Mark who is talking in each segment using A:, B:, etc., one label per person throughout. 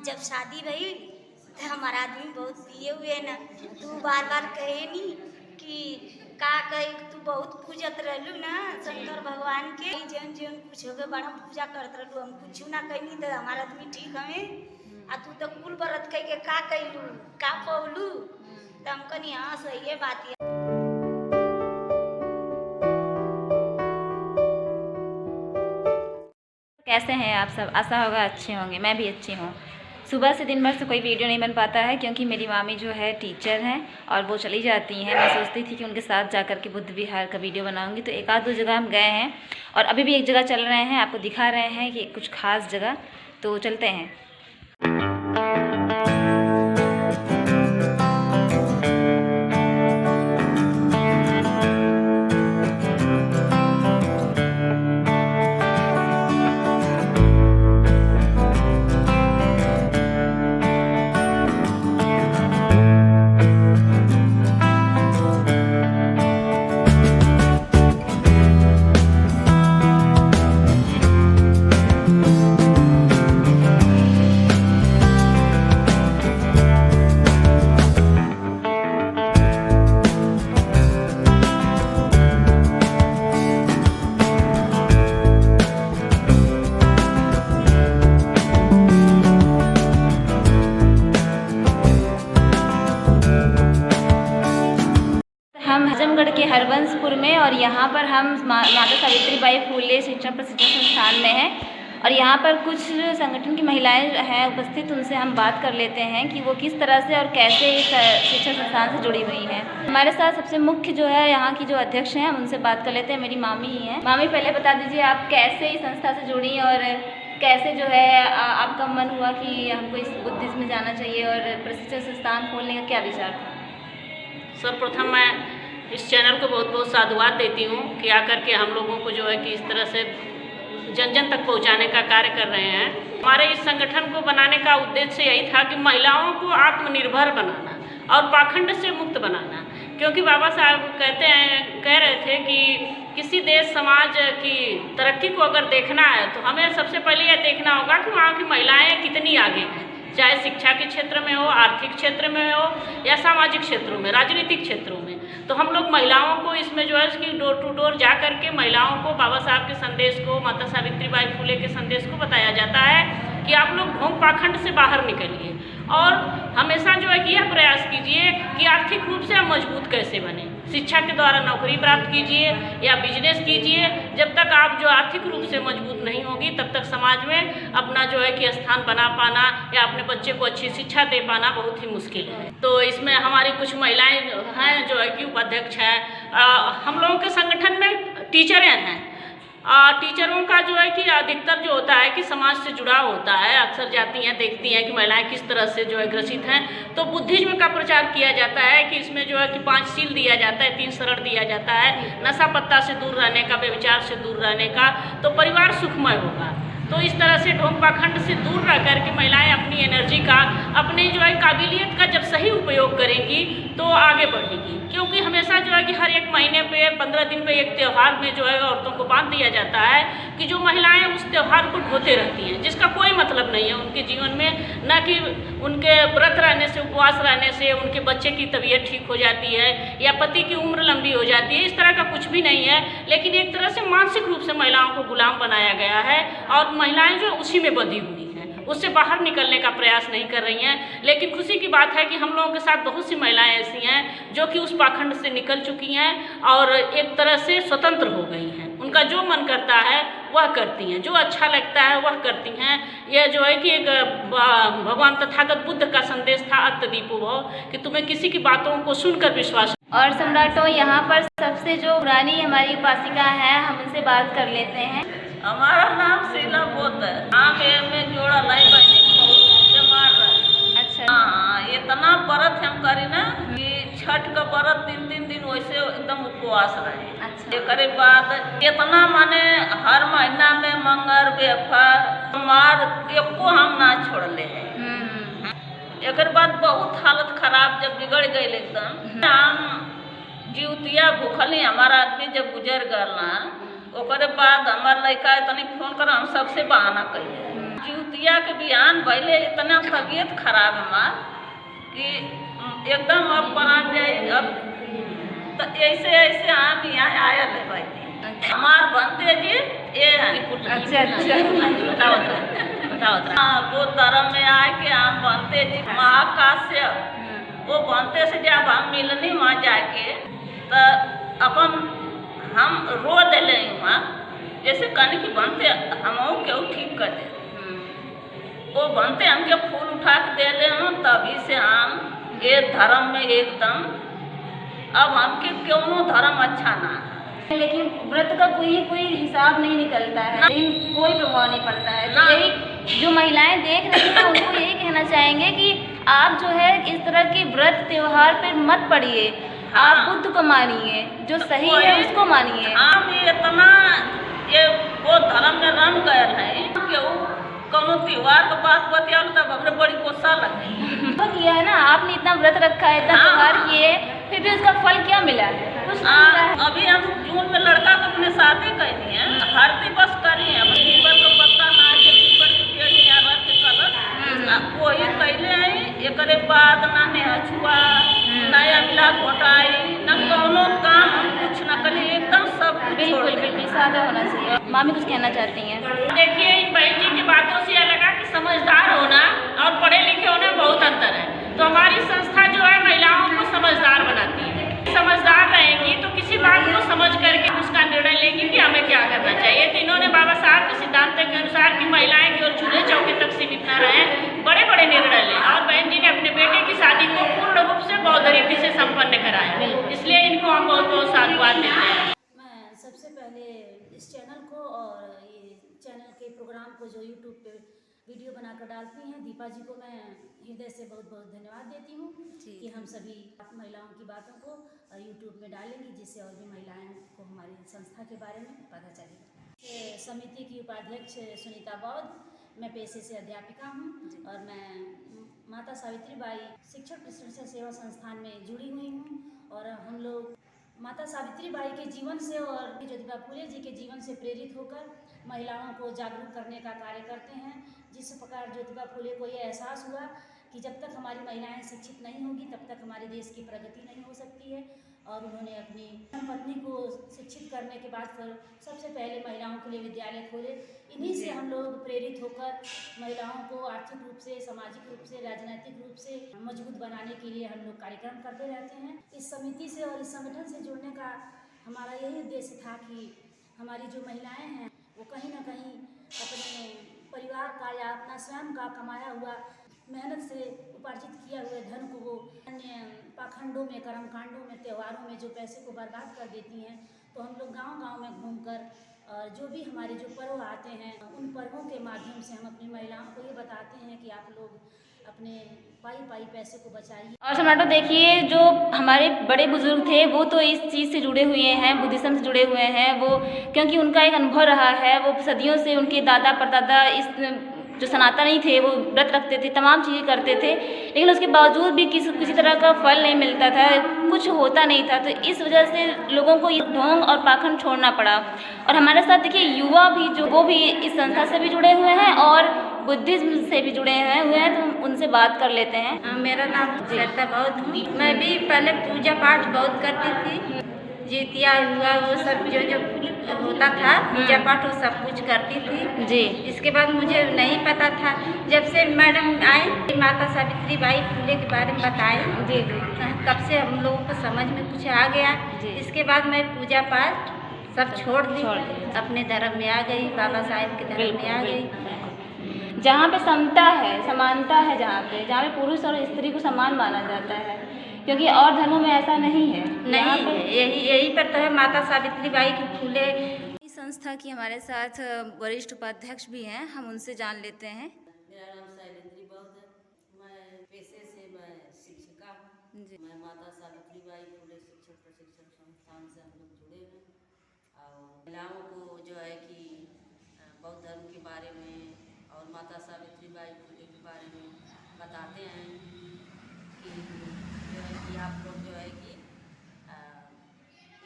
A: जब शादी भई तो हमारा आदमी बहुत पिए हुए न, तू बार बार कहे नी कि का कही तू बहुत पूजत रहलू ना शंकर भगवान के जन जन कुछ हो गए बड़ा पूजा करत रहलू, हम कुछ ना कहनी तो हमारा आदमी ठीक हमें आ तू तो कुल बरत कह के का कैलू का पौलू तो हम कहनी हाँ सही बात है।
B: कैसे हैं आप सब? आशा होगा अच्छे होंगे। मैं भी अच्छी हूँ। सुबह से दिन भर से कोई वीडियो नहीं बन पाता है क्योंकि मेरी मामी जो है टीचर हैं और वो चली जाती हैं। मैं सोचती थी कि उनके साथ जाकर के बुद्ध विहार का वीडियो बनाऊंगी, तो एक आध दो जगह हम गए हैं और अभी भी एक जगह चल रहे हैं, आपको दिखा रहे हैं कि कुछ खास जगह, तो चलते हैं। हम आजमगढ़ के हरबंसपुर में और यहाँ पर हम माता सावित्रीबाई फुले शिक्षण प्रशिक्षण संस्थान में हैं और यहाँ पर कुछ संगठन की महिलाएं हैं उपस्थित, उनसे हम बात कर लेते हैं कि वो किस तरह से और कैसे इस शिक्षण संस्थान से जुड़ी हुई हैं। हमारे साथ सबसे मुख्य जो है यहाँ की जो अध्यक्ष हैं, हम उनसे बात कर लेते हैं। मेरी मामी ही हैं। मामी, पहले बता दीजिए आप कैसे इस संस्था से जुड़ी और कैसे जो है आपका मन हुआ कि हमको इस बुद्धिज्म में जाना चाहिए और प्रशिक्षण संस्थान खोलने का क्या विचार था?
C: सर्वप्रथम मैं इस चैनल को बहुत बहुत साधुवाद देती हूँ कि आकर के हम लोगों को जो है कि इस तरह से जन जन तक पहुँचाने का कार्य कर रहे हैं। हमारे इस संगठन को बनाने का उद्देश्य यही था कि महिलाओं को आत्मनिर्भर बनाना और पाखंड से मुक्त बनाना, क्योंकि बाबा साहब कह रहे थे कि किसी देश समाज की तरक्की को अगर देखना है तो हमें सबसे पहले यह देखना होगा कि वहाँ की महिलाएँ कितनी आगे हैं, चाहे शिक्षा के क्षेत्र में हो, आर्थिक क्षेत्र में हो या सामाजिक क्षेत्रों में, राजनीतिक क्षेत्रों में। तो हम लोग महिलाओं को इसमें जो है कि डोर टू डोर जा करके महिलाओं को बाबा साहब के संदेश को, माता सावित्रीबाई फुले के संदेश को बताया जाता है कि आप लोग ढोंग पाखंड से बाहर निकलिए और हमेशा जो है कि यह प्रयास कीजिए कि आर्थिक रूप से हम मजबूत कैसे बने। शिक्षा के द्वारा नौकरी प्राप्त कीजिए या बिजनेस कीजिए। जब तक आप जो आर्थिक रूप से मजबूत नहीं होगी तब तक समाज में अपना जो है कि स्थान बना पाना या अपने बच्चे को अच्छी शिक्षा दे पाना बहुत ही मुश्किल है। तो इसमें हमारी कुछ महिलाएं हैं जो है कि उपाध्यक्ष हैं। हम लोगों के संगठन में टीचरें हैं। टीचरों का जो है कि अधिकतर जो होता है कि समाज से जुड़ाव होता है, अक्सर जाती हैं देखती हैं कि महिलाएं किस तरह से जो है ग्रसित हैं। तो बुद्धिज्म का प्रचार किया जाता है कि इसमें जो है कि 5 सील दिया जाता है, 3 शरण दिया जाता है, नशा पत्ता से दूर रहने का, व्यभिचार से दूर रहने का, तो परिवार सुखमय होगा। तो इस तरह से ढोंग पाखंड से दूर रह कर के महिलाएं अपनी एनर्जी का, अपने जो है काबिलियत का जब सही उपयोग करेंगी तो आगे बढ़ेगी। क्योंकि हमेशा जो है कि हर एक महीने पे 15 दिन पे एक त्यौहार में जो है औरतों को बांध दिया जाता है कि जो महिलाएं उस त्यौहार को ढोते रहती हैं, जिसका कोई मतलब नहीं है उनके जीवन में। न कि उनके व्रत रहने से, उपवास रहने से उनके बच्चे की तबीयत ठीक हो जाती है या पति की उम्र लंबी हो जाती है, इस तरह का कुछ भी नहीं है। लेकिन एक तरह से मानसिक रूप से महिलाओं को गुलाम बनाया गया है और महिलाएं जो उसी में बंधी हुई हैं, उससे बाहर निकलने का प्रयास नहीं कर रही हैं। लेकिन खुशी की बात है कि हम लोगों के साथ बहुत सी महिलाएं ऐसी हैं जो कि उस पाखंड से निकल चुकी हैं और एक तरह से स्वतंत्र हो गई हैं। उनका जो मन करता है वह करती हैं, जो अच्छा लगता है वह करती हैं। यह जो है कि एक भगवान तथागत बुद्ध का संदेश था, अत्तदीपो भव, कि तुम्हें किसी की बातों को सुनकर विश्वास।
B: और सम्राटों, यहाँ पर सबसे जो पुरानी हमारी उपासिका है, हम उनसे बात कर लेते हैं।
C: हमारा नाम शीला बोत है। में जोड़ा लाई बहनी बहुत बीमार रहे।
B: अच्छा।
C: हाँ, इतना व्रत हम करी ना कि छठ का व्रत 3-3 दिन वैसे एकदम उपवास रहे।
B: अच्छा।
C: एक बाद इतना माने हर महीना में मंगर बेफर मार एको हम ना छोड़ले हैं। एक बाद बहुत हालत खराब जब बिगड़ गई एकदम, हम जीवतिया भूखली। हमारा आदमी जब गुजर गल ना, ओकरे बाद हमार लड़का तनी फोन कर, हम सबसे बहाना कहिए जुतिया के बिहान पहले इतना तबीयत खराब हमार कि एकदम अब प्राण जाए। अब तो ऐसे ऐसे हम यहाँ आया थे भाई हमार बनते जी ये
B: अच्छा अच्छा
C: हाँ, वो धर्म में आए के हम बनते जी महाकाश्य वो बनते से जब हम मिलनी वहाँ जाके तो अपन हम रो दिले वहाँ जैसे कहने की बनते हम क्यों ठीक कर दे वो बनते हमके फूल उठा के दे ले हूँ तभी से हम ये धर्म में एकदम अब हमके क्यों धर्म अच्छा ना है।
B: लेकिन व्रत का कोई हिसाब नहीं निकलता है, लेकिन कोई प्रभाव नहीं पड़ता है। तो यही जो महिलाएं देख रही हैं उनको यही कहना चाहेंगे कि आप जो है इस तरह के व्रत त्योहार पे मत पड़िए, आप बुद्ध को मानिए, जो सही है उसको मानिए।
C: हम इतना ये वो धर्म में रंग गए हैं कि वो कोनो त्योहार के बात बतिया तब हमने बड़ी गुस्सा लगी।
B: तो किया है ना, आपने इतना व्रत रखा है, इतना त्योहार किए, फिर भी उसका फल क्या मिला? कुछ नहीं मिला है।
C: अभी हम जून में लड़का को अपने शादी करनी है, हर दिवस करी है, पीपल का पत्ता ना के पीपल के पेड़ यहाँ रख के कलर वही कैले है। एक बाद ना नेहा छुआ नया मिला घोटाई न कोनो काम हम कुछ न करी एकदम सब कुछ छोड़
B: बिल्कुल
C: दे।
B: बिल्कुल सादा होना चाहिए। मामी कुछ कहना चाहती हैं?
C: देखिए इन बहन जी की बातों से यह लगा कि समझदार होना और पढ़े लिखे होने में बहुत अंतर है। तो हमारी संस्था जो है महिलाओं को समझदार बनाती है। समझदार रहेंगी तो किसी बात को समझ करके उसका निर्णय लेंगी कि हमें क्या करना चाहिए। तो इन्होंने बाबा साहब के सिद्धांत के अनुसार कि महिलाएं केवल चूल्हे चौके तक सीमित न रहे, बड़े बड़े निर्णय लें। और बहन जी ने अपने बेटे की शादी को पूर्ण रूप से बौद्ध रीति से संपन्न कराया, इसलिए इनको हम बहुत बहुत साधुवाद देते हैं।
D: मैं सबसे पहले इस चैनल को और ये चैनल के प्रोग्राम को जो यूट्यूब पे वीडियो बनाकर डालती हैं दीपा जी को मैं हृदय से बहुत बहुत धन्यवाद देती हूँ कि हम सभी महिलाओं की बातों को यूट्यूब में डालेंगी, जिससे और भी महिलाएं को हमारी संस्था के बारे में पता चले। समिति की उपाध्यक्ष सुनीता बौद्ध, मैं पेशे से अध्यापिका हूँ और मैं माता सावित्री बाई शिक्षक प्रशिक्षण सेवा संस्थान में जुड़ी हुई हूँ। और हम लोग माता सावित्री बाई के जीवन से और ज्योतिबा फुले जी के जीवन से प्रेरित होकर महिलाओं को जागरूक करने का कार्य करते हैं। जिस प्रकार ज्योतिबा फुले को ये एहसास हुआ कि जब तक हमारी महिलाएं शिक्षित नहीं होंगी तब तक हमारे देश की प्रगति नहीं हो सकती है। और उन्होंने अपनी पत्नी को शिक्षित करने के बाद फिर सबसे पहले महिलाओं के लिए विद्यालय खोले। इन्हीं से हम लोग प्रेरित होकर महिलाओं को आर्थिक रूप से, सामाजिक रूप से, राजनीतिक रूप से मजबूत बनाने के लिए हम लोग कार्यक्रम करते रहते हैं। इस समिति से और इस संगठन से जुड़ने का हमारा यही उद्देश्य था कि हमारी जो महिलाएं हैं वो कहीं ना कहीं अपने परिवार का या अपना स्वयं का कमाया हुआ मेहनत से उपार्जित किया हुए धन को वो अन्य पाखंडों में, कर्मकांडों में, त्योहारों में जो पैसे को बर्बाद कर देती हैं। तो हम लोग गांव-गांव में घूमकर जो भी हमारे जो पर्व आते हैं उन पर्वों के माध्यम से हम अपनी महिलाओं को ये बताते हैं कि आप लोग अपने पाई पैसे को बचाइए।
B: और सम्राटो देखिए, जो हमारे बड़े बुजुर्ग थे वो तो इस चीज़ से जुड़े हुए हैं, बुद्धिज्म से जुड़े हुए हैं, वो क्योंकि उनका एक अनुभव रहा है। वो सदियों से उनके दादा परदादा इस जो सनातनी थे वो व्रत रखते थे, तमाम चीज़ें करते थे, लेकिन उसके बावजूद भी किसी तरह का फल नहीं मिलता था, कुछ होता नहीं था। तो इस वजह से लोगों को ये ढोंग और पाखंड छोड़ना पड़ा। और हमारे साथ देखिए युवा भी जो वो भी इस संस्था से भी जुड़े हुए हैं और बुद्धिज्म से भी जुड़े हुए हैं, तो उनसे बात कर लेते हैं।
E: मेरा नाम श्रद्धा बौद्ध। मैं भी पहले पूजा पाठ बहुत करती थी, जितिया हुआ वो सब जो होता था पूजा पाठ वो सब कुछ करती थी
B: जी।
E: इसके बाद मुझे नहीं पता था, जब से मैडम आए माता सावित्री बाई फुले के बारे में बताए
B: जी
E: तब से हम लोगों को समझ में कुछ आ गया। इसके बाद मैं पूजा पाठ सब छोड़ दी, अपने धर्म में आ गई, बाबा साहेब के धर्म में आ गई।
B: जहाँ पे समता है, समानता है, जहाँ पे पुरुष और स्त्री को समान माना जाता है, क्योंकि और धर्मों में ऐसा नहीं है।
E: नहीं है, यही पर तो है माता सावित्री बाई की फूले।
B: इस संस्था की हमारे साथ वरिष्ठ उपाध्यक्ष भी हैं, हम उनसे जान लेते हैं।
F: मेरा नाम शैलेंद्री बौद्ध है। मैं पेशे से मैं शिक्षिका हूँ। मैं माता सावित्री बाई फुले शिक्षक प्रशिक्षण संस्थान से हम लोग जुड़े हैं और महिलाओं को जो है कि बौद्ध धर्म के बारे में और माता सावित्री बाई फुले के बारे में बताते हैं कि जो है कि आप लोग जो है कि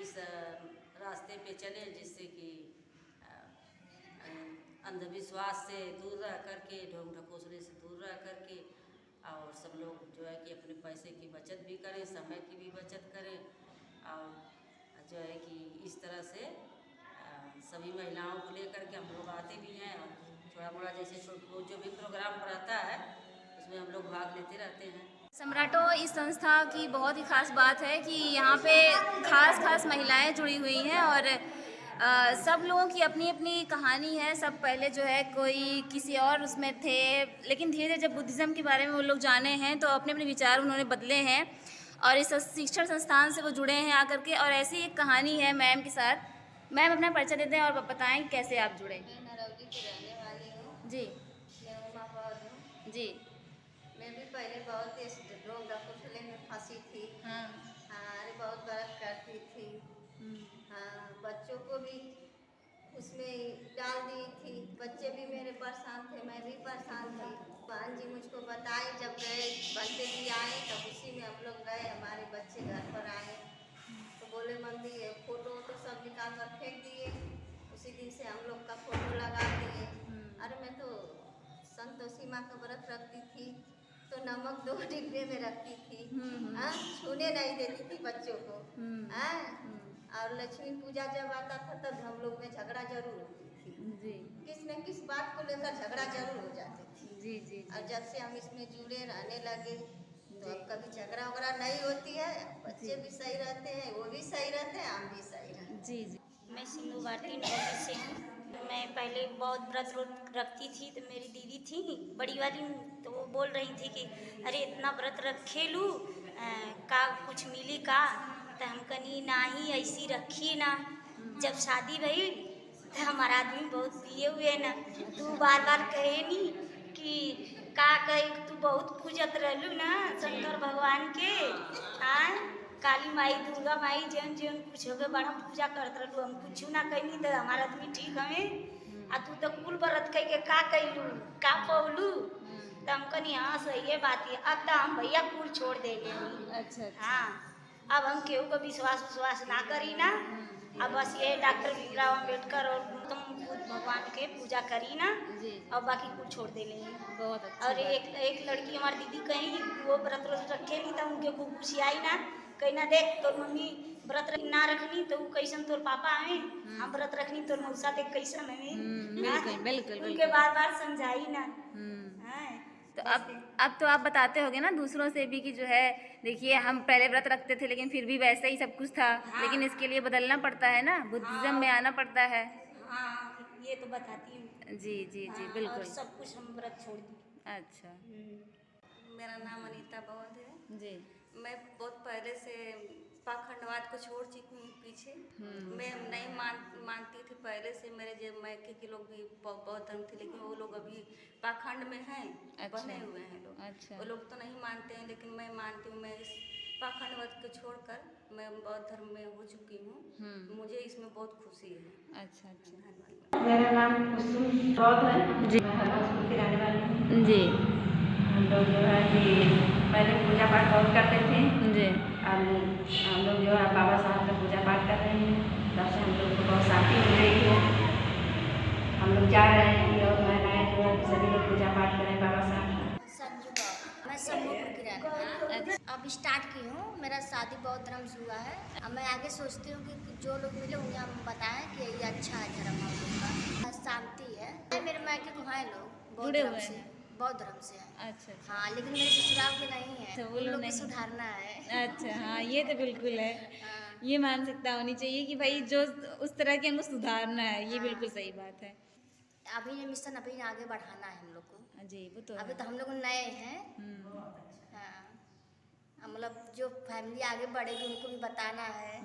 F: इस रास्ते पे चले जिससे कि अंधविश्वास से दूर रह करके, ढोंग ढकोसले से दूर रह करके, और सब लोग जो है कि अपने पैसे की बचत भी करें, समय की भी बचत करें, और जो है कि इस तरह से सभी महिलाओं को लेकर के हम लोग आते भी हैं, और थोड़ा मोड़ा जैसे जो भी प्रोग्राम रहता है उसमें हम लोग भाग लेते रहते हैं।
B: सम्राटो, इस संस्था की बहुत ही खास बात है कि यहाँ पे खास महिलाएं जुड़ी हुई हैं और सब लोगों की अपनी अपनी कहानी है। सब पहले जो है कोई किसी और उसमें थे, लेकिन धीरे धीरे जब बुद्धिज़्म के बारे में वो लोग जाने हैं तो अपने अपने विचार उन्होंने बदले हैं और इस शिक्षण संस्थान से वो जुड़े हैं आकर के। और ऐसी एक कहानी है मैम के साथ। मैम अपना परिचय देते हैं और बताएं कैसे आप जुड़े।
E: मैं नरौली की रहने वाली हूँ
B: जी
E: मैं उमा पौध हूँ।
B: जी।
E: मैं भी पहले बहुत इस ढोंग ढकोसले में फंसी थी।
B: हाँ
E: अरे बहुत गलत करती थी। हाँ, बच्चों को भी उसमें डाल दी थी। बच्चे भी मेरे परेशान थे, मैं भी परेशान थी। बहन जी मुझको बताई, जब गए बनते भी आए तब उसी में हम लोग गए। हमारे बच्चे घर पर आए तो बोले मम्मी ये फोटो तो सब निकाल कर फेंक दिए। उसी दिन से हम लोग का फोटो लगा दिए। अरे मैं तो संतोषी माँ का व्रत रखती थी तो नमक 2 डिब्बे में रखती थी। छूने नहीं देती थी बच्चों को। और लक्ष्मी पूजा जब आता था तब हम लोग में झगड़ा जरूर होती थी।
B: जी
E: किस न किस बात को लेकर झगड़ा जरूर हो जाती थी।
B: जी।
E: और जब से हम इसमें जुड़े रहने लगे तो अब कभी झगड़ा वगड़ा नहीं होती है। बच्चे भी सही रहते हैं, वो भी सही रहते हैं, हम भी सही रहते हैं।
B: जी।
A: मैं सिंधु भारती नौकरी से हूँ। मैं पहले बहुत व्रत रखती थी तो मेरी दीदी थी बड़ी वाली, तो वो बोल रही थी कि अरे इतना व्रत रखे लू का कुछ मिली का। तो हम कनी ना ही ऐसी रखी ना। जब शादी भई तो हमारा आदमी बहुत दिए हुए ना। तू बार बार कहे नी कि का कही तू बहुत पूजत रहलू ना शंकर भगवान के। काली माई, दुर्गा माई, जन जन कुछ हो गए बड़ा पूजा करते रहलू। हम कुछ ना कहीं तो हमारा आदमी ठीक हमें। आ तू तो कुल व्रत कह के का कैलू का पौलू। तो हम कनी हाँ सही है बात है। अब तो हम भैया कुल छोड़ देंगे।
B: अच्छा।
A: हाँ, अब हम केहू को विश्वास ना करी ना। अब बस ये डॉक्टर भीमराव अम्बेडकर और तुम बुद्ध भगवान के पूजा करी ना और बाकी कुछ छोड़ दे लेंगे।
B: बहुत अच्छा।
A: और एक लड़की हमारी दीदी कहीं वो व्रत रखे नहीं था, उनके खूब खुशी आई ना। कहीं ना देख तोर मम्मी व्रत ना रखनी तो कैसन तोर पापा हमें, हम व्रत रखनी तोर मौसा देख कैसन हमें।
B: बिल्कुल।
A: उनके बार समझाई ना।
B: तो अब तो आप बताते होगे ना दूसरों से भी कि जो है देखिए हम पहले व्रत रखते थे लेकिन फिर भी वैसे ही सब कुछ था। लेकिन इसके लिए बदलना पड़ता है ना, बुद्धिज्म में आना पड़ता है।
A: हाँ, ये तो बताती हूँ।
B: जी बिल्कुल।
A: और सब कुछ हम व्रत छोड़ दी।
B: अच्छा।
E: मेरा नाम अनीता बौद्ध है
B: जी।
E: मैं बहुत पहले से पाखंडवाद को छोड़ चुकी हूँ पीछे। मैं नहीं मानती थी पहले से। मेरे जो मैके के लोग भी बौद्ध धर्म थे, लेकिन वो लोग अभी पाखंड में हैं।
B: अच्छा।
E: बने हुए हैं लोग।
B: अच्छा।
E: वो लोग तो नहीं मानते हैं, लेकिन मैं मानती हूँ। मैं इस पाखंडवाद को छोड़कर मैं बौद्ध धर्म में हो चुकी हूँ। मुझे इसमें बहुत खुशी है।
B: अच्छा।
E: धन्यवाद।
G: मेरा नाम कुसुम बौद्ध है जी। मैं हरवासपुर की रहने वाली हूँ
B: जी।
G: हम लोग जो है कि पहले पूजा पाठ बहुत करते थे
B: जी।
G: अब हम लोग जो है बाबा साहब का पूजा पाठ कर रहे हैं। तब से हम लोग को बहुत शांति मिल रही है। हम लोग चाह रहे हैं कि और महिलाएं जो है सभी लोग पूजा पाठ करें बाबा साहब का।
H: मैं सम्मूपुर की रहने वाली हूँ। अब स्टार्ट की हूँ। मेरा शादी बौद्ध धर्म से हुआ है। अब मैं आगे सोचती हूँ कि जो लोग मिले उन्हें हम बताएं कि ये अच्छा है धर्म हम लोग का, शांति है। मेरे मायके को हैं लोग बौद्ध धर्म से, बौद्ध धर्म से है।
B: अच्छा।
H: हाँ, लेकिन मेरे ससुराल के नहीं है।
B: वो लोग
H: को सुधारना है।
B: अच्छा। हाँ, ये तो बिल्कुल है। ये मानसिकता होनी चाहिए कि भाई जो उस तरह के हमको सुधारना है। ये बिल्कुल सही बात है।
H: अभी ये मिशन अभी आगे बढ़ाना है हम लोग को।
B: जी वो तो
H: अभी तो हम लोग नए हैं। हाँ, मतलब जो फैमिली आगे बढ़ेगी उनको भी बताना है।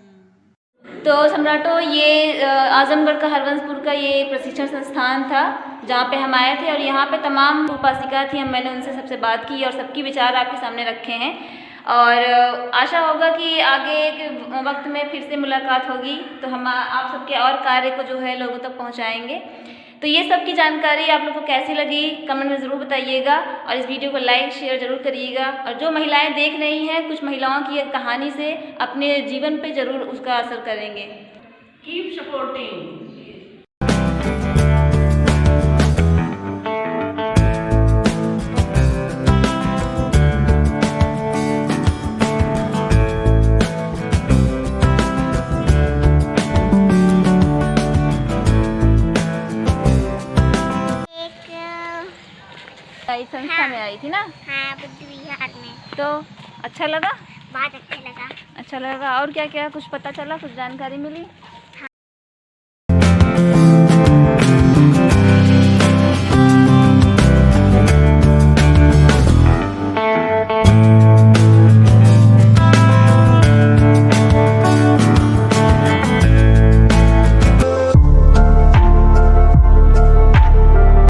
B: तो सम्राटो, ये आजमगढ़ का हरवंशपुर का ये प्रशिक्षण संस्थान था जहाँ पे हम आए थे और यहाँ पे तमाम उपासिका थी। मैंने उनसे सबसे बात की और सबकी विचार आपके सामने रखे हैं और आशा होगा कि आगे के वक्त में फिर से मुलाकात होगी तो हम आप सबके और कार्य को जो है लोगों तक पहुँचाएँगे। तो ये सब की जानकारी आप लोगों को कैसी लगी कमेंट में ज़रूर बताइएगा और इस वीडियो को लाइक शेयर ज़रूर करिएगा। और जो महिलाएं देख रही हैं कुछ महिलाओं की कहानी से अपने जीवन पे ज़रूर उसका असर करेंगे।
C: Keep supporting.
B: आई, संस्था में आई थी ना?
H: हाँ, बुद्ध विहार में।
B: तो अच्छा लगा?
H: बहुत अच्छा लगा।
B: अच्छा लगा। और क्या क्या कुछ पता चला, कुछ जानकारी मिली?